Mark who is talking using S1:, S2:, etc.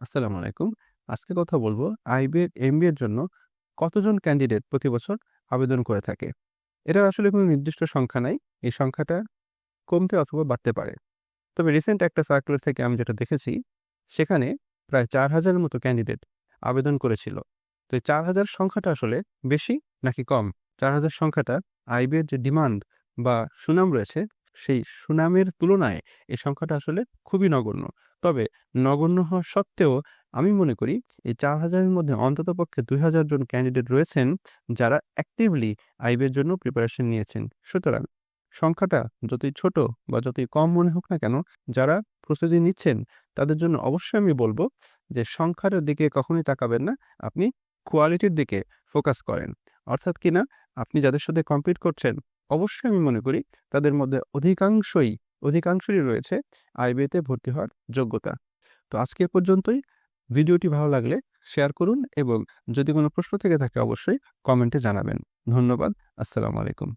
S1: আসসালামু আলাইকুম। আজকে কথা বলব আইবিএ এমবিএ এর জন্য কতজন ক্যান্ডিডেট প্রতি বছর আবেদন করে থাকে? এটার আসলে কোনো নির্দিষ্ট সংখ্যা নাই। এই সংখ্যাটা কমতে অথবা বাড়তে পারে। তবে রিসেন্ট একটা সার্কুলার থেকে আমি যেটা দেখেছি, সেখানে প্রায় ৪,০০০ এর মতো ক্যান্ডিডেট আবেদন করেছিল। তো এই ৪,০০০ সংখ্যাটা আসলে বেশি নাকি কম? ৪,০০০ সংখ্যাটা আইবিএ এর যে ডিমান্ড বা সুনাম রয়েছে, সেই সুনামের তুলনায় এই সংখ্যাটা আসলে খুবই নগণ্য। তবে নগণ্য হওয়া সত্ত্বেও আমি মনে করি এই ৪,০০০ এর মধ্যে অন্ততপক্ষে ২,০০০ জন ক্যান্ডিডেট রয়েছেন, যারা অ্যাক্টিভলি আইবিএ এর জন্য প্রিপারেশন নিয়েছেন। সুতরাং সংখ্যাটা যতই ছোট বা যতই কম মনে হোক না কেন, যারা প্রস্তুতি নিচ্ছেন তাদের জন্য অবশ্যই আমি বলব যে সংখ্যার দিকে কখনোই তাকাবেন না। আপনি কোয়ালিটির দিকে ফোকাস করেন। অর্থাৎ কিনা আপনি যাদের সাথে কম্পিট করছেন, অবশ্যই আমি মনে করি তাদের মধ্যে অধিকাংশই রয়েছে আইবিএ তে ভর্তি হওয়ার যোগ্যতা। তো আজকে এ পর্যন্তই। ভিডিওটি ভালো লাগলে শেয়ার করুন এবং যদি কোনো প্রশ্ন থেকে থাকে অবশ্যই কমেন্টে জানাবেন। ধন্যবাদ। আসসালামু আলাইকুম।